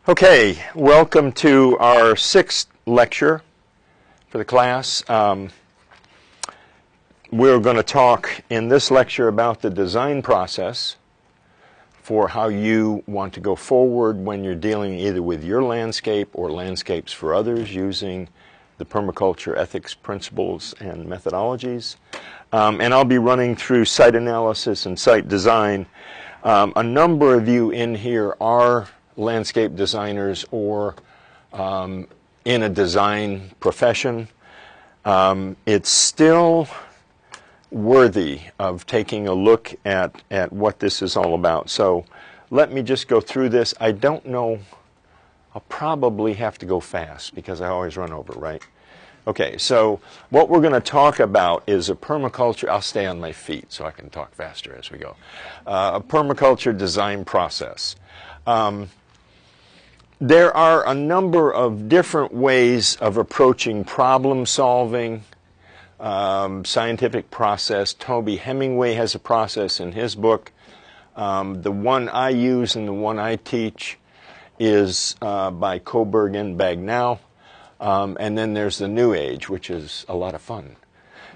Okay, welcome to our sixth lecture for the class. We're going to talk in this lecture about the design process for how you want to go forward when you're dealing either with your landscape or landscapes for others using the permaculture ethics principles and methodologies. And I'll be running through site analysis and site design. A number of you in here are landscape designers or in a design profession. It's still worthy of taking a look at what this is all about. So let me just go through this. I don't know, I'll probably have to go fast because I always run over, right? Okay, so what we're going to talk about is a permaculture, I'll stay on my feet so I can talk faster as we go, a permaculture design process. There are a number of different ways of approaching problem solving, scientific process. Toby Hemingway has a process in his book. The one I use and the one I teach is by Koberg and Bagnall. And then there's the New Age, which is a lot of fun.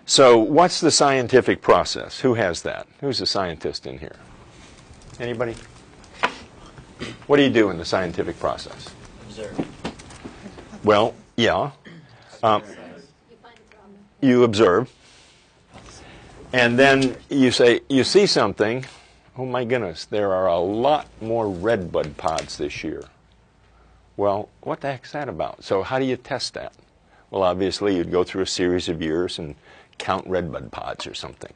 So what's the scientific process? Who has that? Who's a scientist in here? Anybody? What do you do in the scientific process? Observe. Well, yeah. You observe. And then you say, you see something, oh my goodness, there are a lot more redbud pods this year. Well, what the heck's that about? So how do you test that? Well, obviously, you'd go through a series of years and count redbud pods or something.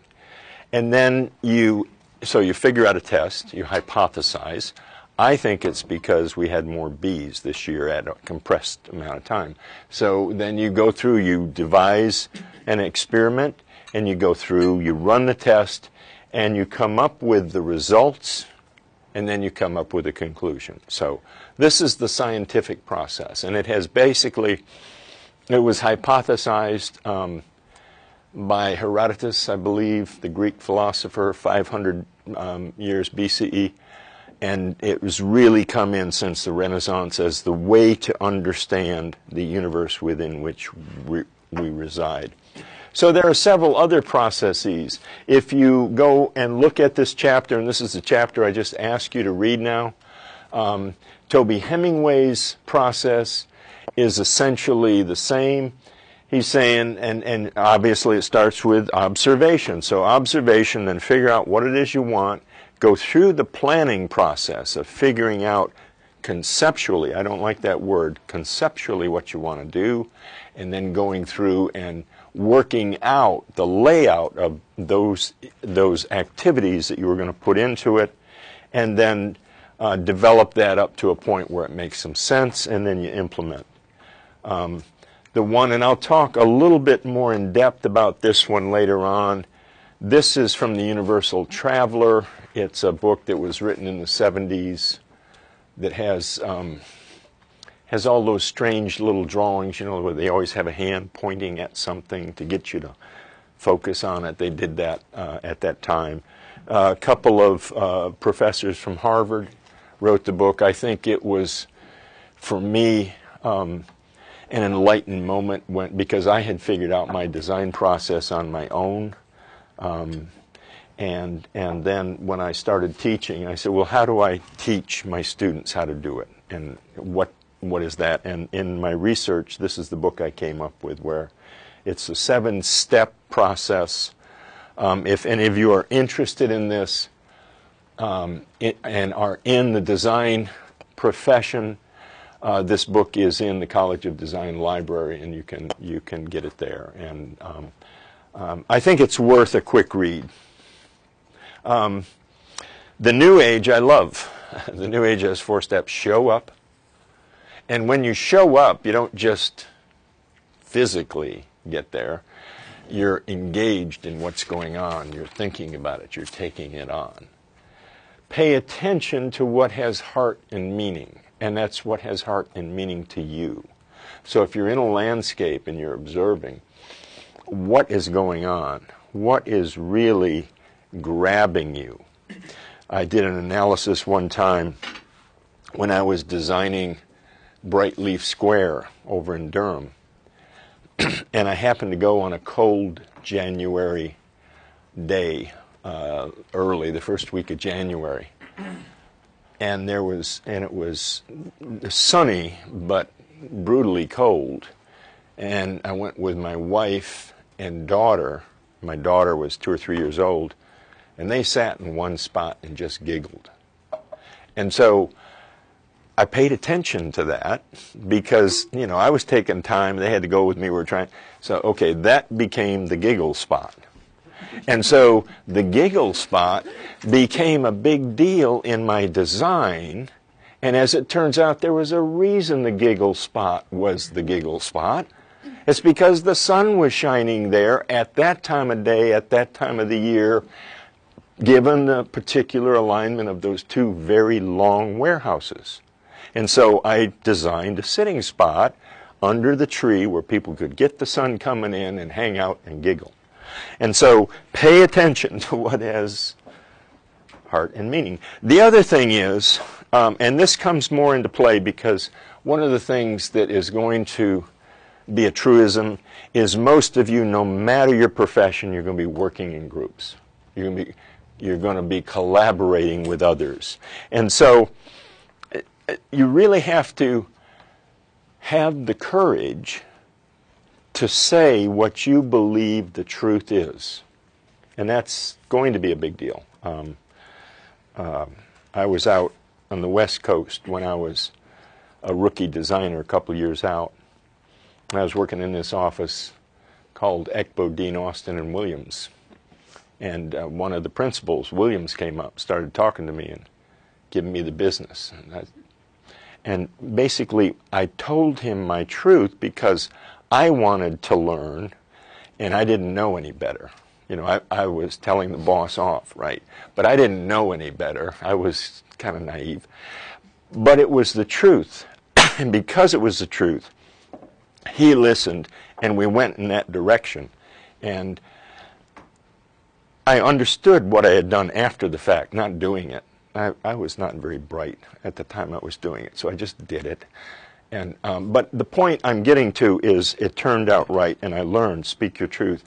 And then you figure out a test, you hypothesize. I think it's because we had more bees this year at a compressed amount of time. So then you go through, you devise an experiment, and you go through, you run the test, and you come up with the results, and then you come up with a conclusion. So this is the scientific process, and it has basically, it was hypothesized by Herodotus, I believe, the Greek philosopher, 500 years BCE. And it was really come in since the Renaissance as the way to understand the universe within which we reside. So there are several other processes. If you go and look at this chapter, and this is the chapter I just asked you to read now, Toby Hemingway's process is essentially the same. He's saying, and obviously it starts with observation. So observation, then figure out what it is you want. Go through the planning process of figuring out conceptually, I don't like that word, conceptually what you want to do, and then going through and working out the layout of those activities that you were going to put into it, and then develop that up to a point where it makes some sense, and then you implement. And I'll talk a little bit more in depth about this one later on. This is from the Universal Traveler. It's a book that was written in the 70s that has all those strange little drawings, you know, where they always have a hand pointing at something to get you to focus on it. They did that at that time. A couple of professors from Harvard wrote the book. I think it was, for me, an enlightened moment because I had figured out my design process on my own. And then when I started teaching, I said, well, how do I teach my students how to do it? And what is that? And in my research, this is the book I came up with, where it's a 7-step process. If any of you are interested in this and are in the design profession, this book is in the College of Design library, and you can get it there. And I think it's worth a quick read. The New Age I love. The New Age has 4 steps. Show up. And when you show up, you don't just physically get there. You're engaged in what's going on. You're thinking about it. You're taking it on. Pay attention to what has heart and meaning. And that's what has heart and meaning to you. So if you're in a landscape and you're observing, what is going on? What is really grabbing you? I did an analysis one time when I was designing Brightleaf Square over in Durham. And I happened to go on a cold January day, early, the first week of January. And it was sunny, but brutally cold. And I went with my wife and daughter. My daughter was 2 or 3 years old, and they sat in one spot and just giggled. And so I paid attention to that because, I was taking time. They had to go with me. We were trying. So, okay, that became the giggle spot. And so the giggle spot became a big deal in my design. And as it turns out, there was a reason the giggle spot was the giggle spot. It's because the sun was shining there at that time of day, at that time of the year, given the particular alignment of those two very long warehouses. And so I designed a sitting spot under the tree where people could get the sun coming in and hang out and giggle. And so pay attention to what has heart and meaning. The other thing is, and this comes more into play because one of the things that is going to be a truism is most of you, no matter your profession, you're going to be working in groups. You're going to be collaborating with others. And so you really have to have the courage to say what you believe the truth is. And that's going to be a big deal. I was out on the West Coast when I was a rookie designer a couple years out. I was working in this office called ECBO, Dean Austin and Williams. And one of the principals, Williams, came up, started talking to me and giving me the business. And basically, I told him my truth because I wanted to learn, and I didn't know any better. I was telling the boss off, right? But I didn't know any better. I was kind of naive. But it was the truth. And because it was the truth, he listened, and we went in that direction. And I understood what I had done after the fact, not doing it. I was not very bright at the time I was doing it, so I just did it. And but the point I'm getting to is it turned out right, and I learned, speak your truth.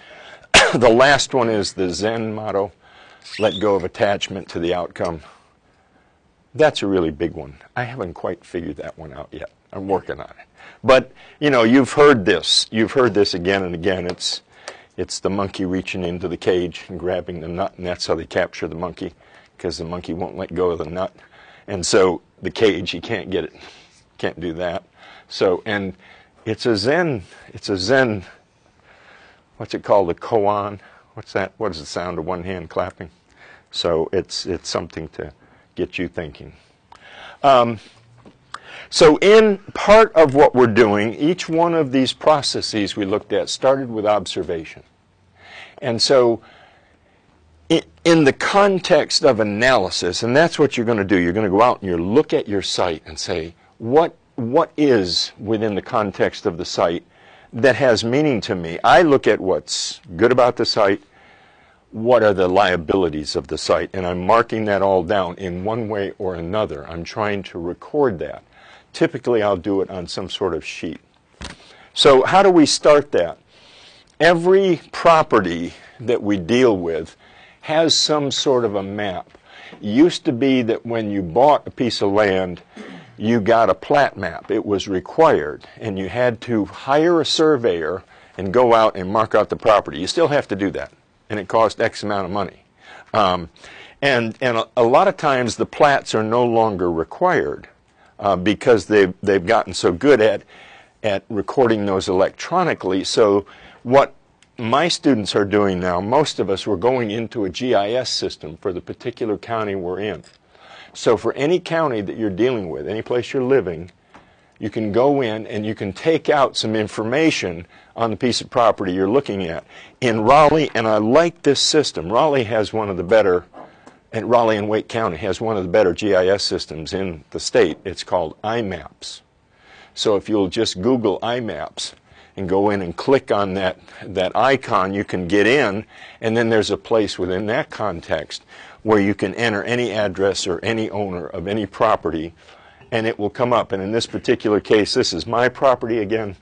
The last one is the Zen motto, let go of attachment to the outcome. That's a really big one. I haven't quite figured that one out yet. I'm working on it. But, you've heard this. You've heard this again and again. It's the monkey reaching into the cage and grabbing the nut, and that's how they capture the monkey, because the monkey won't let go of the nut. And so the cage, he can't get it. Can't do that. So, and it's a Zen, what's it called, a koan? What's that? What is the sound of one hand clapping? So it's something to get you thinking. So in part of what we're doing, each one of these processes we looked at started with observation. And so in the context of analysis, and that's what you're going to do, you're going to go out and you look at your site and say, what is within the context of the site that has meaning to me? I look at what's good about the site, what are the liabilities of the site, and I'm marking that all down in one way or another. I'm trying to record that. Typically, I'll do it on some sort of sheet. So how do we start that? Every property that we deal with has some sort of a map. It used to be that when you bought a piece of land, you got a plat map. It was required, and you had to hire a surveyor and go out and mark out the property. You still have to do that, and it cost X amount of money. And a lot of times the plats are no longer required because they've gotten so good at recording those electronically. So what my students are doing now, most of us, we're going into a GIS system for the particular county we're in. So for any county that you're dealing with, any place you're living, you can go in and you can take out some information on the piece of property you're looking at. In Raleigh, and I like this system, Raleigh has one of the better, and Raleigh and Wake County has one of the better GIS systems in the state. It's called iMaps. So if you'll just Google iMaps and go in and click on that icon, you can get in, and then there's a place within that context where you can enter any address or any owner of any property, and it will come up. And in this particular case, this is my property again,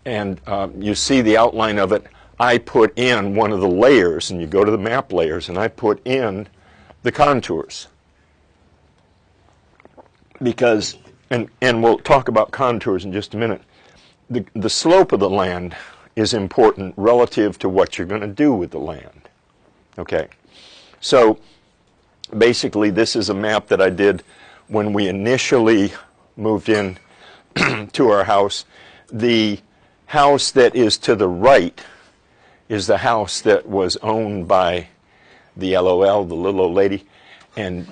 and you see the outline of it. I put in one of the layers, and you go to the map layers, and I put in the contours. Because, and we'll talk about contours in just a minute, the slope of the land is important relative to what you're going to do with the land. Okay, so basically this is a map that I did when we initially moved in to our house. The house that is to the right is the house that was owned by the LOL, the little old lady, and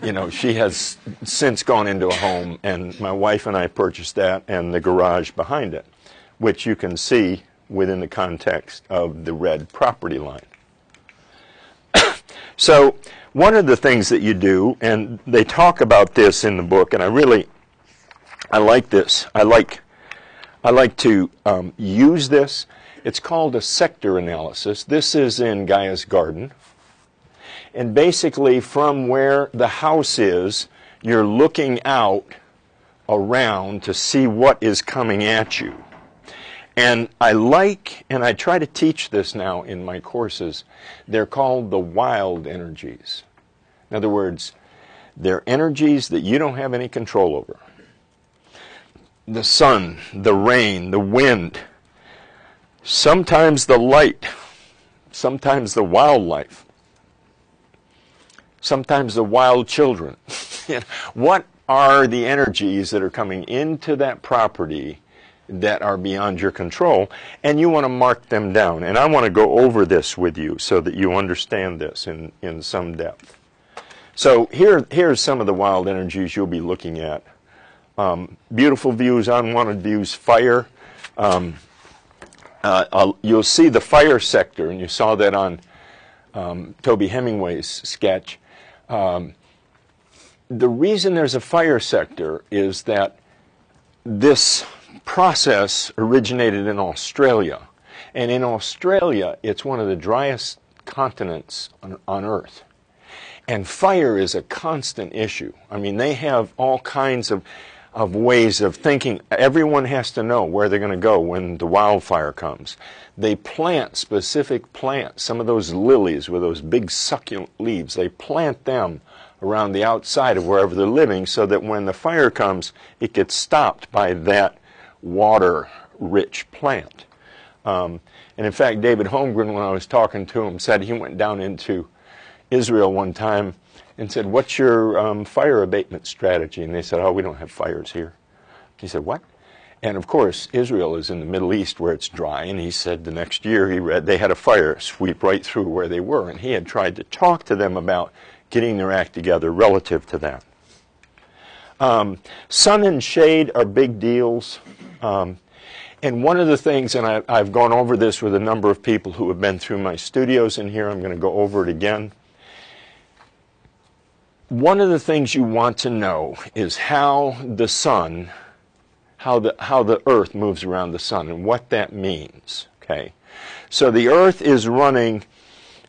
you know, she has since gone into a home, and my wife and I purchased that and the garage behind it, which you can see within the context of the red property line. So one of the things that you do, and they talk about this in the book, and I like this. I like to use this. It's called a sector analysis. This is in Gaia's Garden. And basically from where the house is, you're looking out around to see what is coming at you. And I try to teach this now in my courses. They're called the wild energies. In other words, they're energies that you don't have any control over. The sun, the rain, the wind, sometimes the light, sometimes the wildlife, sometimes the wild children. What are the energies that are coming into that property that are beyond your control? And you want to mark them down. And I want to go over this with you so that you understand this in some depth. So here's some of the wild energies you'll be looking at. Beautiful views, unwanted views, fire. You'll see the fire sector, and you saw that on Toby Hemingway's sketch. The reason there's a fire sector is that this process originated in Australia. And in Australia, it's one of the driest continents on Earth. And fire is a constant issue. I mean, they have all kinds of ways of thinking. Everyone has to know where they're going to go when the wildfire comes. They plant specific plants, some of those lilies with those big succulent leaves, they plant them around the outside of wherever they're living so that when the fire comes, it gets stopped by that water-rich plant. And in fact, David Holmgren, when I was talking to him, said he went down into Israel one time and said, "What's your fire abatement strategy?" And they said, "Oh, we don't have fires here." He said, "What?" And of course, Israel is in the Middle East where it's dry, and he said the next year he read they had a fire sweep right through where they were, and he had tried to talk to them about getting their act together relative to that. Sun and shade are big deals. And one of the things, and I've gone over this with a number of people who have been through my studios in here, I'm going to go over it again. One of the things you want to know is how the sun, how the earth moves around the sun and what that means. Okay, so the earth is running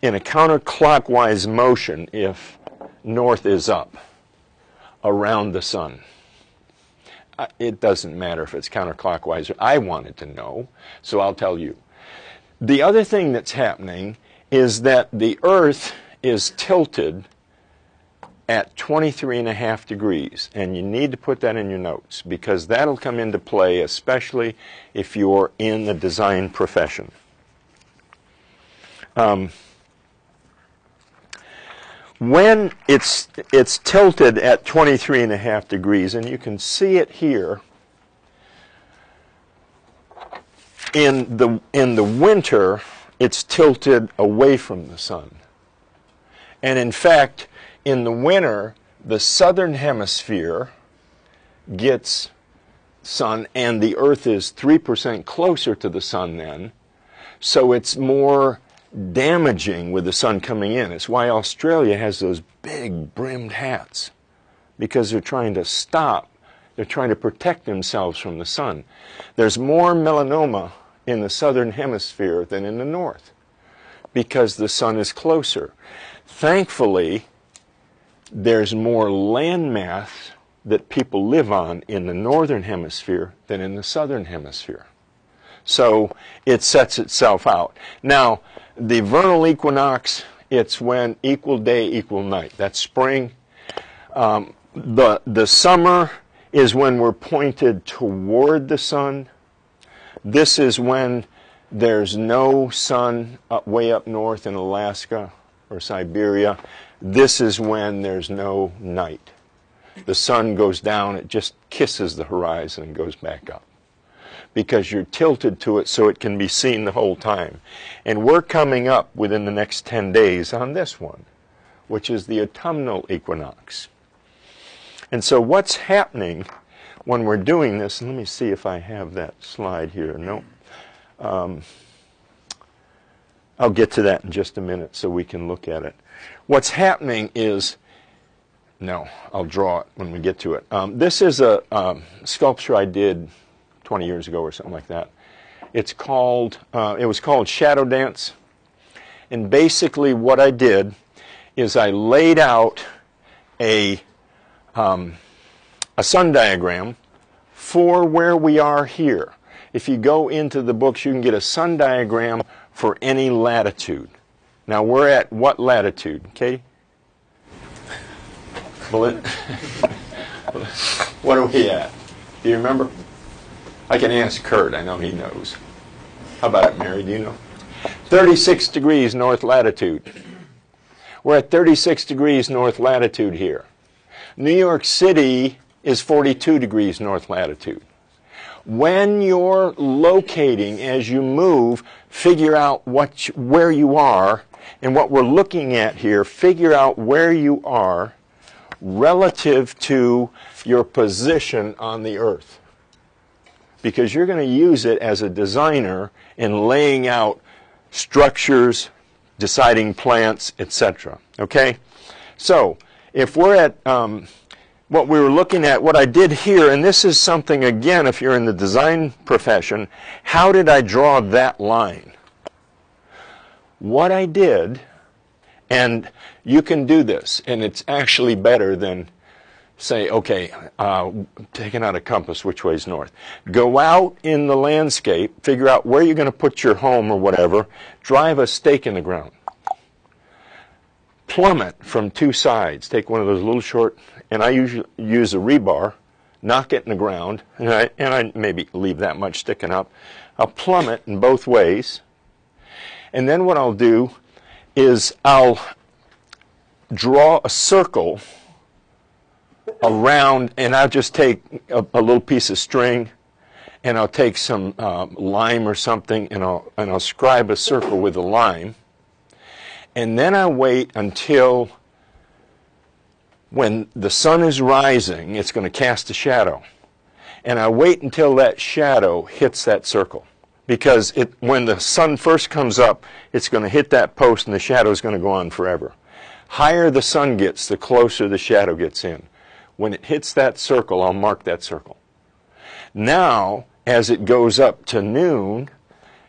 in a counterclockwise motion if north is up around the sun. It doesn't matter if it's counterclockwise. I wanted to know, so I'll tell you. The other thing that's happening is that the earth is tilted at 23.5 degrees, and you need to put that in your notes because that'll come into play, especially if you're in the design profession. When it's tilted at 23.5 degrees, and you can see it here, in the winter, it's tilted away from the sun. And in fact, in the winter, the southern hemisphere gets sun, and the earth is 3% closer to the sun then, so it's more damaging with the sun coming in. It's why Australia has those big brimmed hats, because they're trying to stop, they're trying to protect themselves from the sun. There's more melanoma in the southern hemisphere than in the north because the sun is closer. Thankfully, there's more land mass that people live on in the northern hemisphere than in the southern hemisphere. So it sets itself out. Now, the vernal equinox, it's when equal day, equal night. That's spring. The summer is when we're pointed toward the sun. This is when there's no sun way up north in Alaska or Siberia. This is when there's no night. The sun goes down, it just kisses the horizon and goes back up, because you're tilted to it so it can be seen the whole time. And we're coming up within the next 10 days on this one, which is the autumnal equinox. And so what's happening when we're doing this, and let me see if I have that slide here. No. I'll get to that in just a minute so we can look at it. What's happening is, no, I'll draw it when we get to it. This is a sculpture I did 20 years ago or something like that. It's called, it was called Shadow Dance. And basically what I did is I laid out a sun diagram for where we are here. If you go into the books, you can get a sun diagram for any latitude. Now, we're at what latitude, Katie? What are we at? Do you remember? I can ask Kurt. I know he knows. How about it, Mary? Do you know? 36 degrees north latitude. We're at 36 degrees north latitude here. New York City is 42 degrees north latitude. When you're locating as you move, figure out where you are, and what we're looking at here, figure out where you are relative to your position on the earth. Because you're going to use it as a designer in laying out structures, deciding plants, etc. Okay? So, if we're at what we were looking at, what I did here, and this is something, again, if you're in the design profession, how did I draw that line? What I did, and you can do this, and it's actually better than say, okay, taking out a compass, which way is north. Go out in the landscape, figure out where you're going to put your home or whatever, drive a stake in the ground. Plummet from two sides. Take one of those little short, and I usually use a rebar, knock it in the ground, and I maybe leave that much sticking up. I'll plummet in both ways, and then what I'll do is I'll draw a circle around, and I'll just take a little piece of string, and I'll take some lime or something, and I'll scribe a circle with a lime. And then I wait until when the sun is rising, it's going to cast a shadow. And I wait until that shadow hits that circle. Because when the sun first comes up, it's going to hit that post and the shadow is going to go on forever. Higher the sun gets, the closer the shadow gets in. When it hits that circle, I'll mark that circle. Now, as it goes up to noon,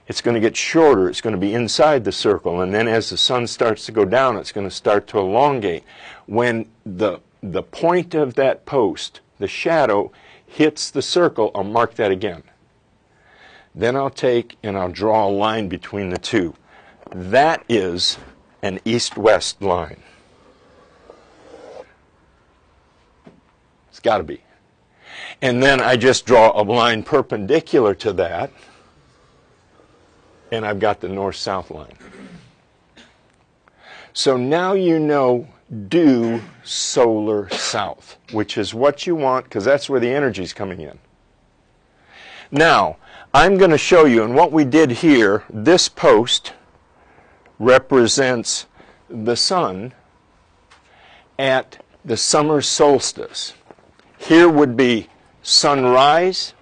it's going to get shorter. It's going to be inside the circle. And then as the sun starts to go down, it's going to start to elongate. When the point of that post, the shadow, hits the circle, I'll mark that again. Then I'll take and I'll draw a line between the two. That is an east-west line. It's got to be. And then I just draw a line perpendicular to that, and I've got the north-south line. So now you know due solar south, which is what you want, because that's where the energy is coming in. Now, I'm going to show you, and what we did here, this post represents the sun at the summer solstice. Here would be sunrise,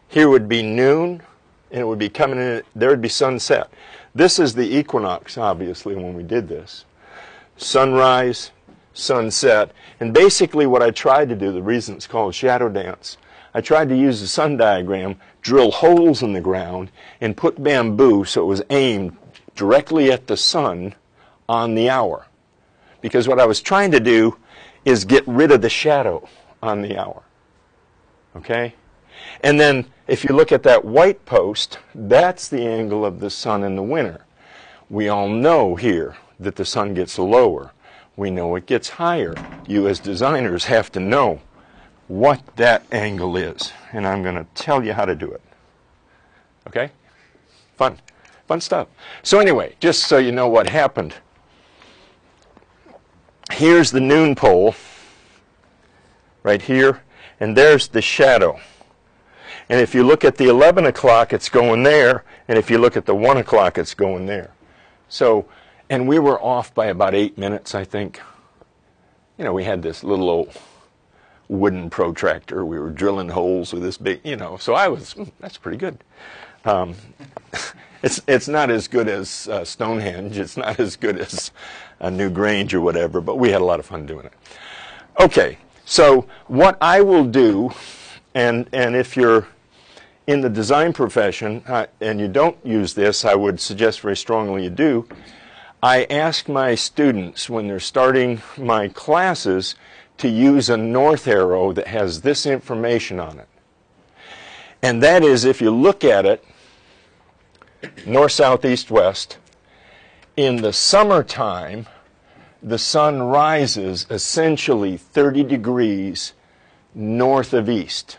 here would be noon, and it would be coming in, there would be sunset. This is the equinox, obviously, when we did this. Sunrise, sunset, and basically what I tried to do, the reason it's called Shadow Dance, I tried to use the sun diagram, drill holes in the ground, and put bamboo so it was aimed directly at the sun on the hour. Because what I was trying to do is get rid of the shadow on the hour. Okay? And then if you look at that white post, that's the angle of the sun in the winter. We all know here that the sun gets lower. We know it gets higher. You as designers have to know what that angle is. And I'm going to tell you how to do it. Okay? Fun. Fun stuff. So anyway, just so you know what happened. Here's the noon pole, right here, and there's the shadow. And if you look at the 11 o'clock, it's going there, and if you look at the 1 o'clock, it's going there. So, and we were off by about 8 minutes, I think. You know, we had this little old wooden protractor. We were drilling holes with this big, you know, so I was, that's pretty good. It's not as good as Stonehenge. It's not as good as New Grange or whatever, but we had a lot of fun doing it. Okay, so what I will do, and if you're in the design profession and you don't use this, I would suggest very strongly you do. I ask my students when they're starting my classes to use a north arrow that has this information on it. And that is, if you look at it, north, south, east, west, in the summertime, the sun rises essentially 30 degrees north of east.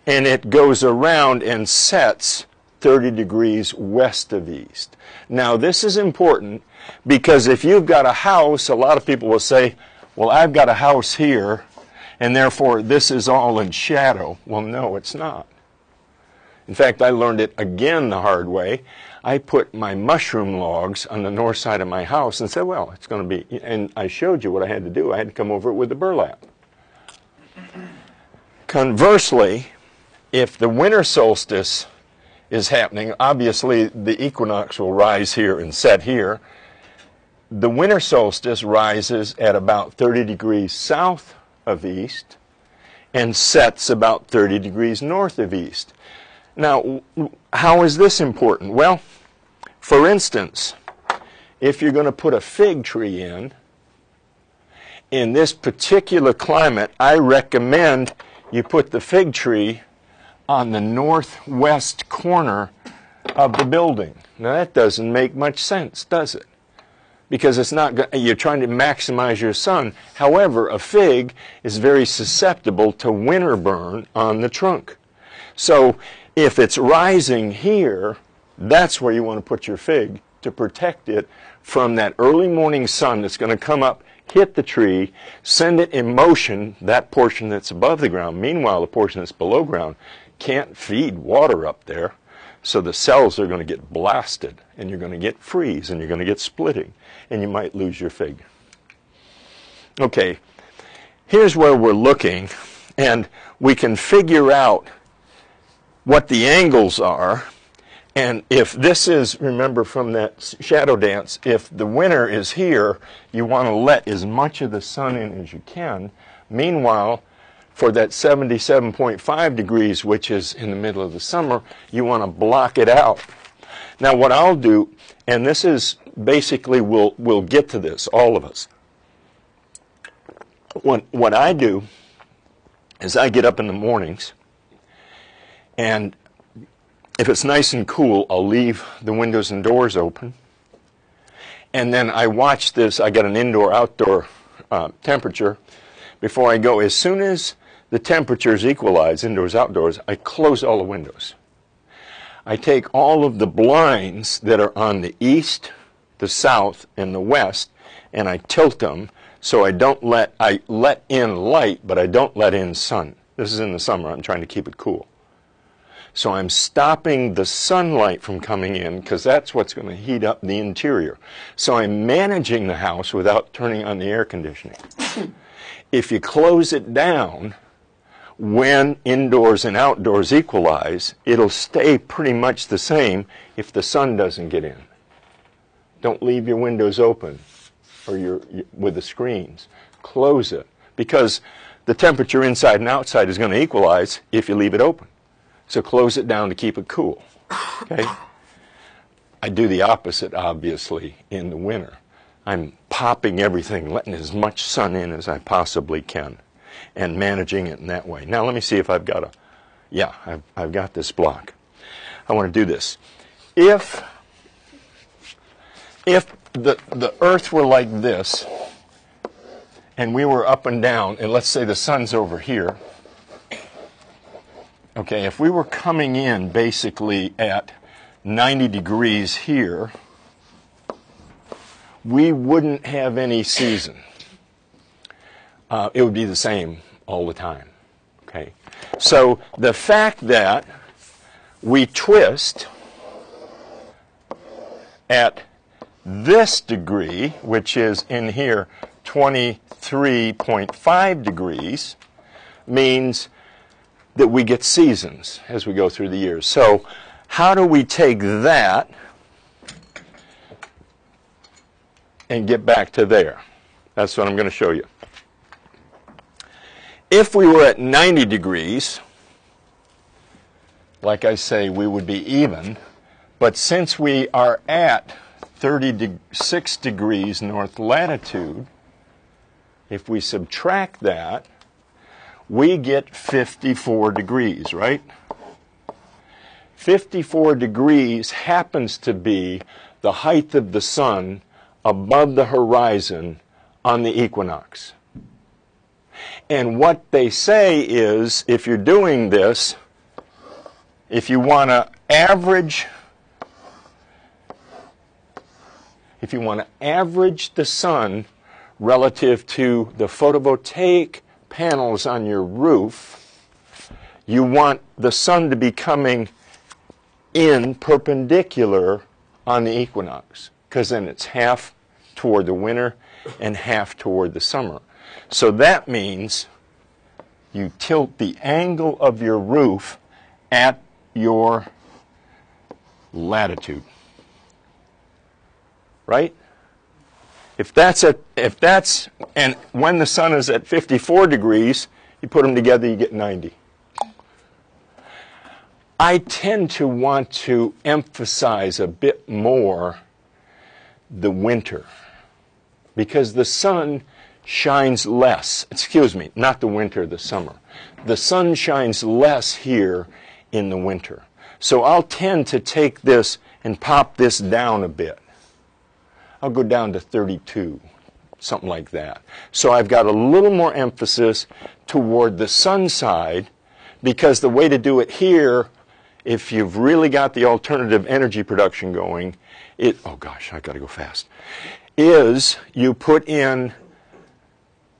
And it goes around and sets 30 degrees west of east. Now, this is important because if you've got a house, a lot of people will say, well, I've got a house here, and therefore this is all in shadow. Well, no, it's not. In fact, I learned it again the hard way. I put my mushroom logs on the north side of my house and said, well, it's going to be, and I showed you what I had to do. I had to come over it with the burlap. Conversely, if the winter solstice is happening, obviously the equinox will rise here and set here. The winter solstice rises at about 30 degrees south of east and sets about 30 degrees north of east. Now, how is this important? Well, for instance, if you're going to put a fig tree in this particular climate, I recommend you put the fig tree on the northwest corner of the building. Now, that doesn't make much sense, does it? Because it's not, you're trying to maximize your sun. However, a fig is very susceptible to winter burn on the trunk. So if it's rising here, that's where you want to put your fig to protect it from that early morning sun that's going to come up, hit the tree, send it in motion, that portion that's above the ground. Meanwhile, the portion that's below ground can't feed water up there, so the cells are going to get blasted, and you're going to get freeze, and you're going to get splitting, and you might lose your fig. Okay, here's where we're looking, and we can figure out what the angles are. And if this is, remember from that shadow dance, if the winter is here, you want to let as much of the sun in as you can. Meanwhile, for that 77.5 degrees, which is in the middle of the summer, you want to block it out. Now what I'll do, and this is basically, we'll get to this, all of us. What I do is I get up in the mornings, and if it's nice and cool, I'll leave the windows and doors open. And then I watch this. I got an indoor-outdoor temperature. Before I go, as soon as the temperatures equalize, indoors, outdoors, I close all the windows. I take all of the blinds that are on the east, the south, and the west, and I tilt them so I let in light, but I don't let in sun. This is in the summer. I'm trying to keep it cool. So I'm stopping the sunlight from coming in because that's what's going to heat up the interior. So I'm managing the house without turning on the air conditioning. If you close it down, when indoors and outdoors equalize, it'll stay pretty much the same if the sun doesn't get in. Don't leave your windows open or with the screens. Close it because the temperature inside and outside is going to equalize if you leave it open. So close it down to keep it cool. Okay? I do the opposite, obviously, in the winter. I'm popping everything, letting as much sun in as I possibly can. and managing it in that way. Now let me see if I've got a, yeah, I've got this block. I want to do this. If the Earth were like this, and we were up and down, and let's say the sun's over here, okay, if we were coming in basically at 90 degrees here, we wouldn't have any season. It would be the same all the time. Okay, so the fact that we twist at this degree, which is in here 23.5 degrees, means that we get seasons as we go through the years. So how do we take that and get back to there? That's what I'm going to show you. If we were at 90 degrees, like I say, we would be even. But since we are at 36 degrees north latitude, if we subtract that, we get 54 degrees, right? 54 degrees happens to be the height of the sun above the horizon on the equinox. And what they say is, if you're doing this, if you want to average the sun relative to the photovoltaic panels on your roof, you want the sun to be coming in perpendicular on the equinox, because then it's half toward the winter and half toward the summer. So that means you tilt the angle of your roof at your latitude. Right? And when the sun is at 54 degrees, you put them together, you get 90. I tend to want to emphasize a bit more the winter, because the sun shines less. Excuse me, not the winter, the summer. The sun shines less here in the winter. So I'll tend to take this and pop this down a bit. I'll go down to 32, something like that. So I've got a little more emphasis toward the sun side, because the way to do it here, if you've really got the alternative energy production going, oh gosh, I got to go fast, is you put in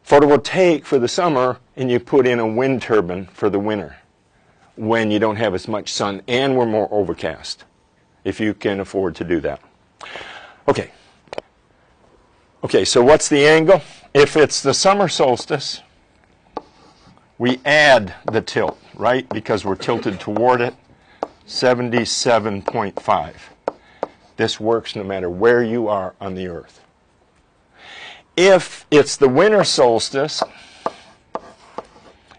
photovoltaic for the summer and you put in a wind turbine for the winter when you don't have as much sun and we're more overcast, if you can afford to do that. Okay. Okay, so what's the angle? If it's the summer solstice, we add the tilt, right? Because we're tilted toward it, 77.5. This works no matter where you are on the Earth. If it's the winter solstice,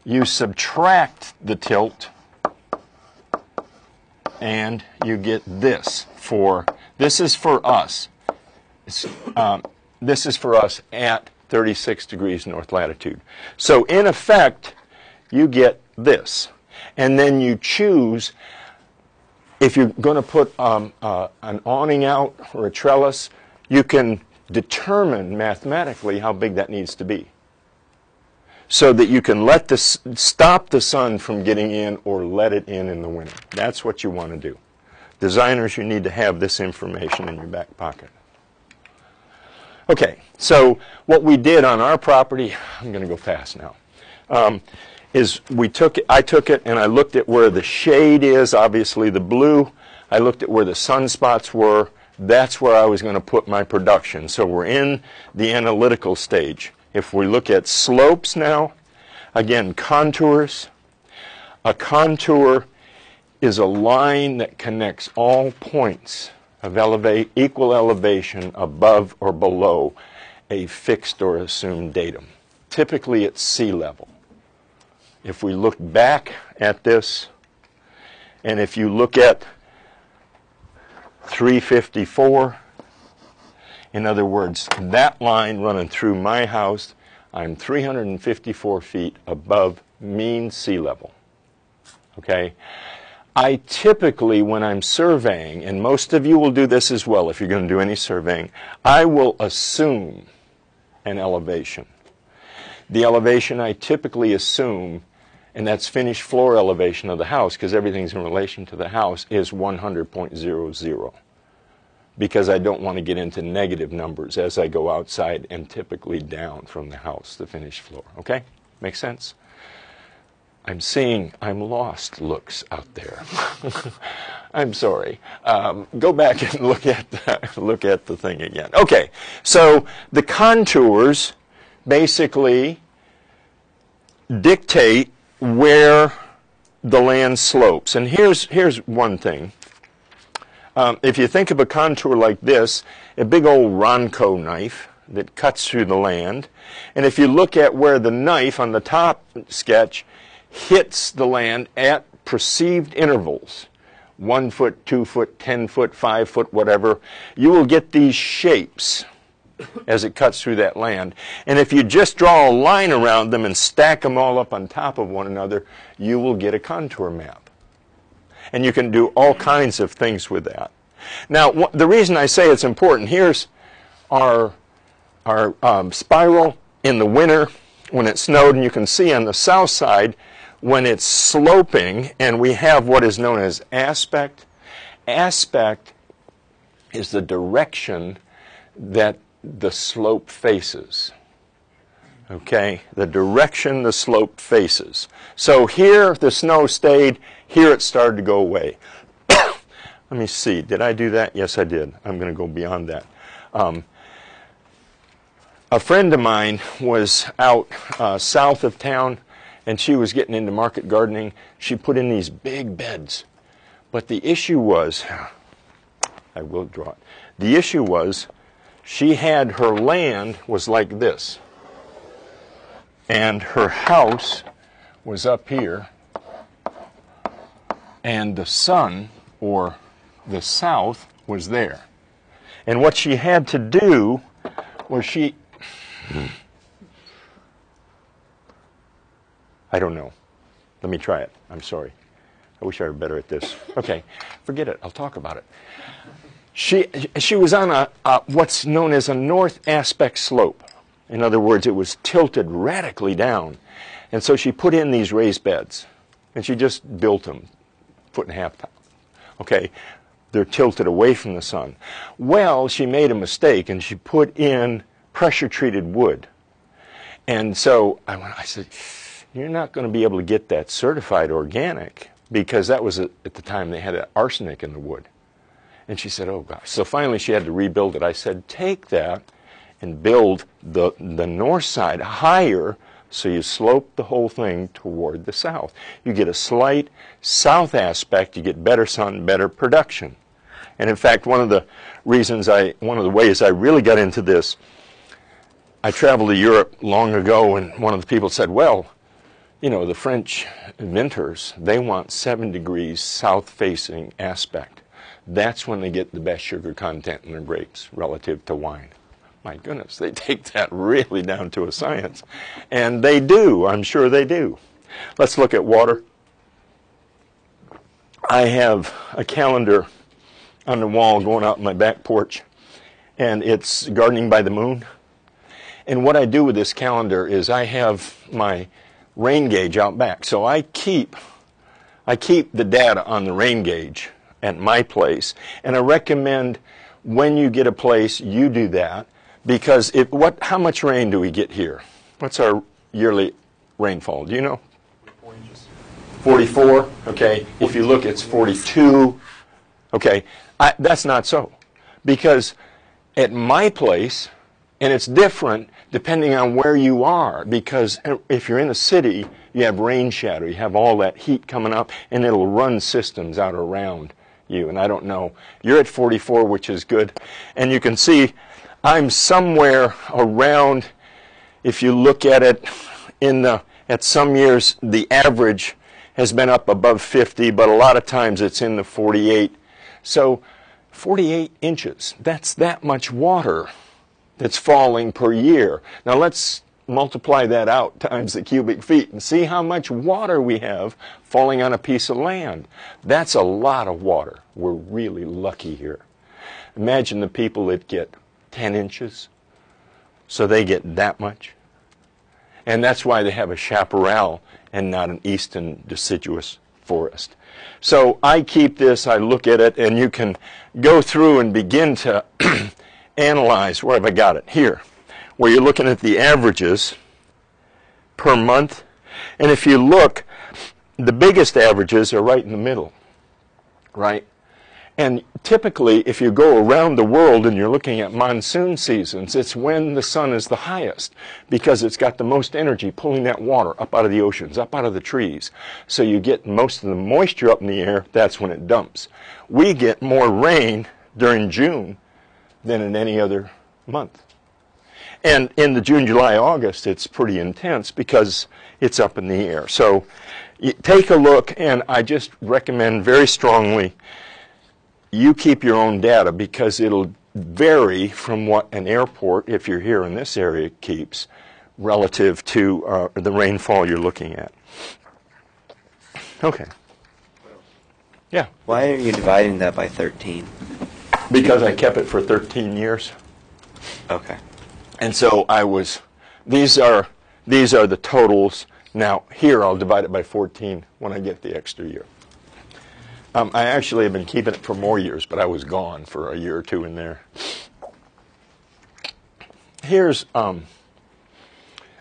you subtract the tilt and you get this this is for us. This is for us at 36 degrees north latitude. So in effect, you get this. And then you choose, if you're going to put an awning out or a trellis, you can determine mathematically how big that needs to be, so that you can stop the sun from getting in or let it in the winter. That's what you want to do. Designers, you need to have this information in your back pocket. Okay, so what we did on our property, I'm going to go fast now, is I took it and I looked at where the shade is, obviously the blue. I looked at where the sunspots were. That's where I was going to put my production. So we're in the analytical stage. If we look at slopes now, again, contours. A contour is a line that connects all points of equal elevation above or below a fixed or assumed datum. Typically it's sea level. If we look back at this, and if you look at 354, in other words, that line running through my house, I'm 354 feet above mean sea level. Okay? I typically, when I'm surveying, and most of you will do this as well if you're going to do any surveying, I will assume an elevation. The elevation I typically assume, and that's finished floor elevation of the house, because everything's in relation to the house, is 100.00. Because I don't want to get into negative numbers as I go outside and typically down from the house, the finished floor. Okay? Make sense? I'm seeing I'm lost looks out there. I'm sorry. Go back and look at the thing again. Okay, so the contours basically dictate where the land slopes. And here's one thing. If you think of a contour like this, a big old Ronco knife that cuts through the land, and if you look at where the knife on the top sketch hits the land at perceived intervals, 1 foot, 2 foot, 10 foot, 5 foot, whatever, you will get these shapes as it cuts through that land. And if you just draw a line around them and stack them all up on top of one another, you will get a contour map. And you can do all kinds of things with that. Now, the reason I say it's important, here's our spiral in the winter when it snowed, and you can see on the south side when it's sloping, and we have what is known as aspect. Aspect is the direction that the slope faces. Okay, the direction the slope faces. So here the snow stayed, here it started to go away. Let me see, did I do that? Yes, I did. I'm going to go beyond that. A friend of mine was out south of town, and she was getting into market gardening. She put in these big beds. But the issue was, I will draw it. The issue was, she had her land was like this. And her house was up here. And the sun, or the south, was there. And what she had to do was I don't know. Let me try it. I'm sorry. I wish I were better at this. Okay, forget it. I'll talk about it. She was on a what's known as a north aspect slope. In other words, it was tilted radically down. And so she put in these raised beds. And she just built them, 1.5 feet tall. Okay, they're tilted away from the sun. Well, she made a mistake, and she put in pressure-treated wood. And so I said, you're not going to be able to get that certified organic, because that was at the time they had arsenic in the wood. And she said, oh gosh. So finally she had to rebuild it. I said, take that and build the north side higher, so you slope the whole thing toward the south. You get a slight south aspect, you get better sun, better production. And in fact, one of the ways I really got into this, I traveled to Europe long ago, and one of the people said, well, you know, the French vintners, they want 7 degrees south-facing aspect. That's when they get the best sugar content in their grapes relative to wine. My goodness, they take that really down to a science. And they do, I'm sure they do. Let's look at water. I have a calendar on the wall going out in my back porch, and it's Gardening by the Moon. And what I do with this calendar is I have my rain gauge out back. So I keep the data on the rain gauge at my place, and I recommend when you get a place, you do that, because how much rain do we get here? What's our yearly rainfall? Do you know? 4 inches. 44? Okay. If you look, it's 42. Okay. That's not so. Because at my place, and it's different depending on where you are, because if you're in a city, you have rain shadow, you have all that heat coming up, and it'll run systems out around you. And I don't know. You're at 44, which is good. And you can see I'm somewhere around, if you look at it, at some years, the average has been up above 50, but a lot of times it's in the 48. So 48 inches, that's that much water that's falling per year. Now let's multiply that out times the cubic feet and see how much water we have falling on a piece of land. That's a lot of water. We're really lucky here. Imagine the people that get 10 inches, so they get that much. And that's why they have a chaparral and not an eastern deciduous forest. So I keep this, I look at it, and you can go through and begin to analyze. Where have I got it? Here, where you're looking at the averages per month. And if you look, the biggest averages are right in the middle, right? And typically, if you go around the world and you're looking at monsoon seasons, it's when the sun is the highest because it's got the most energy pulling that water up out of the oceans, up out of the trees. So you get most of the moisture up in the air, that's when it dumps. We get more rain during June than in any other month. And in the June, July, August, it's pretty intense because it's up in the air. So you take a look, and I just recommend very strongly you keep your own data because it'll vary from what an airport, if you're here in this area, keeps relative to the rainfall you're looking at. Okay. Yeah. Why are you dividing that by 13? Because I kept it for 13 years. Okay. And so these are the totals. Now, here I'll divide it by 14 when I get the extra year. I actually have been keeping it for more years, but I was gone for a year or two in there. Here's a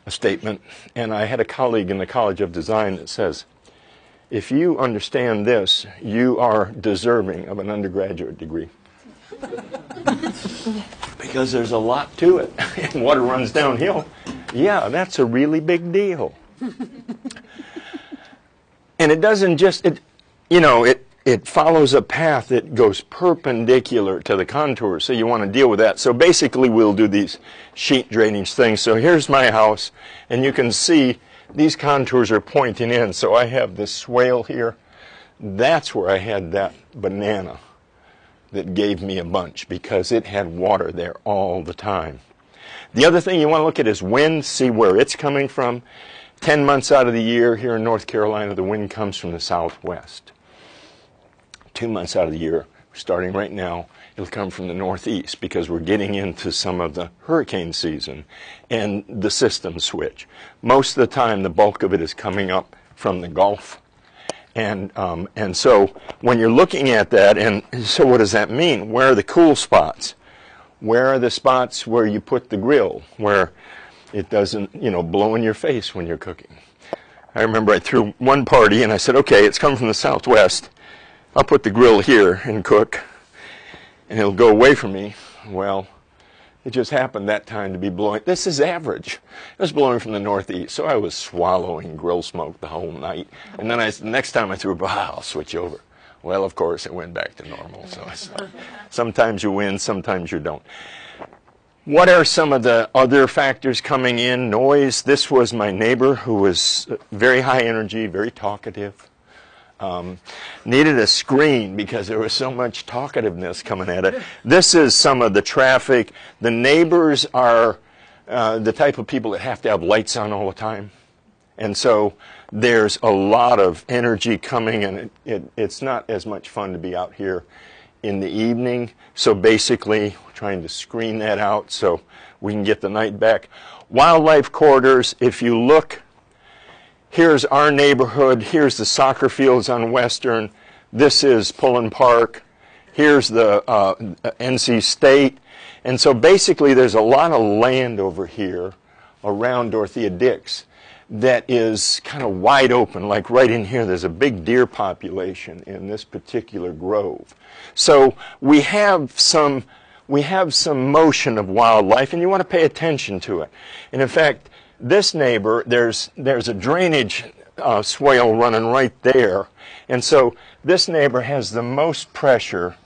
statement, and I had a colleague in the College of Design that says, if you understand this, you are deserving of an undergraduate degree. Because there's a lot to it. And water runs downhill. Yeah, that's a really big deal. And it doesn't just, it follows a path that goes perpendicular to the contours, so you want to deal with that. So basically we'll do these sheet drainage things. So here's my house, and you can see these contours are pointing in. So I have this swale here. That's where I had that banana that gave me a bunch because it had water there all the time. The other thing you want to look at is wind, see where it's coming from. 10 months out of the year here in North Carolina, the wind comes from the southwest. 2 months out of the year, starting right now, it'll come from the northeast because we're getting into some of the hurricane season and the system switch. Most of the time, the bulk of it is coming up from the Gulf. And so when you're looking at that, and so what does that mean? Where are the cool spots? Where are the spots where you put the grill, where it doesn't, blow in your face when you're cooking? I remember I threw one party and I said, okay, it's coming from the southwest. I'll put the grill here and cook, and it'll go away from me. Well, it just happened that time to be blowing. This is average. It was blowing from the northeast, so I was swallowing grill smoke the whole night. And then the next time I threw it, I'll switch over. Well, of course, it went back to normal. So sometimes you win, sometimes you don't. What are some of the other factors coming in? Noise. This was my neighbor who was very high energy, very talkative. Needed a screen because there was so much talkativeness coming at it. This is some of the traffic. The neighbors are the type of people that have to have lights on all the time. And so there's a lot of energy coming, and it's not as much fun to be out here in the evening. So basically, we're trying to screen that out so we can get the night back. Wildlife corridors, if you look, here's our neighborhood. Here's the soccer fields on Western. This is Pullen Park. Here's the NC State. And so basically there's a lot of land over here around Dorothea Dix that is kind of wide open. Like right in here, there's a big deer population in this particular grove. So we have some motion of wildlife, and you want to pay attention to it. And in fact, this neighbor, there's a drainage swale running right there. And so this neighbor has the most pressure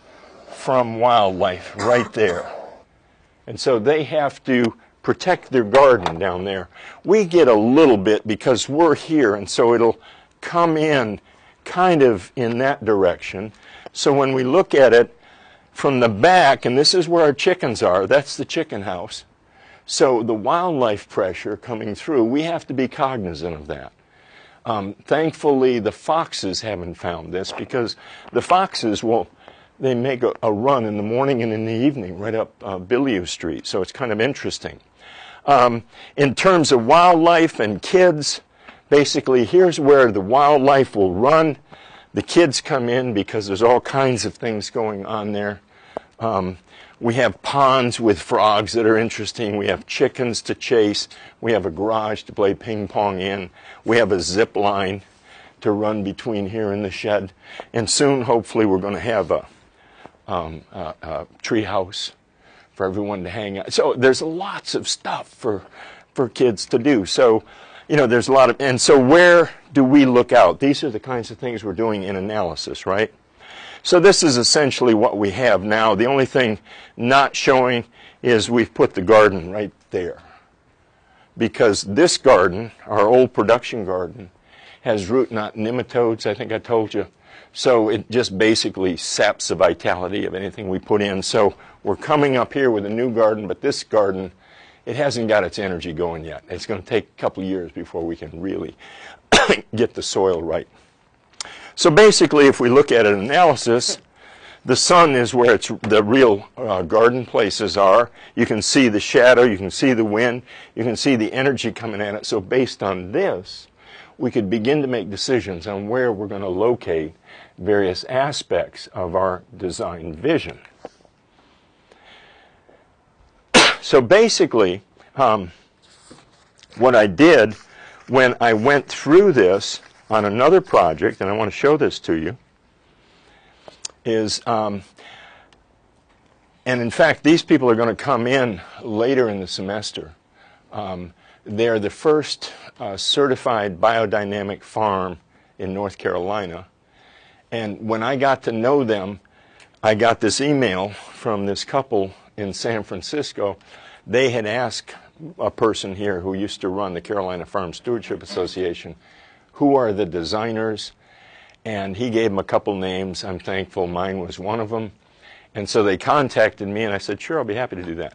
from wildlife right there. And so they have to protect their garden down there. We get a little bit because we're here, and so it'll come in kind of in that direction. So when we look at it from the back, and this is where our chickens are, that's the chicken house. So the wildlife pressure coming through, we have to be cognizant of that. Thankfully, the foxes haven't found this, because the foxes they make a run in the morning and in the evening right up Beaulieu Street. So it's kind of interesting. In terms of wildlife and kids, basically here's where the wildlife will run. The kids come in because there's all kinds of things going on there. We have ponds with frogs that are interesting. We have chickens to chase. We have a garage to play ping pong in. We have a zip line to run between here and the shed. And soon, hopefully, we're going to have a tree house for everyone to hang out. So there's lots of stuff for kids to do. So, there's a lot of, and so where do we look out? These are the kinds of things we're doing in analysis, right? So this is essentially what we have now. The only thing not showing is we've put the garden right there. Because this garden, our old production garden, has root knot nematodes, I think I told you. So it just basically saps the vitality of anything we put in. So we're coming up here with a new garden, but this garden, it hasn't got its energy going yet. It's going to take a couple of years before we can really get the soil right. So basically, if we look at an analysis, the sun is where the real garden places are. You can see the shadow, you can see the wind, you can see the energy coming at it. So based on this, we could begin to make decisions on where we're going to locate various aspects of our design vision. So basically, what I did when I went through this on another project, and I want to show this to you, is, and in fact, these people are going to come in later in the semester. They're the first certified biodynamic farm in North Carolina. And when I got to know them, I got this email from this couple in San Francisco. They had asked a person here who used to run the Carolina Farm Stewardship Association, who are the designers, and he gave them a couple names. I'm thankful mine was one of them. And so they contacted me, and I said, sure, I'll be happy to do that.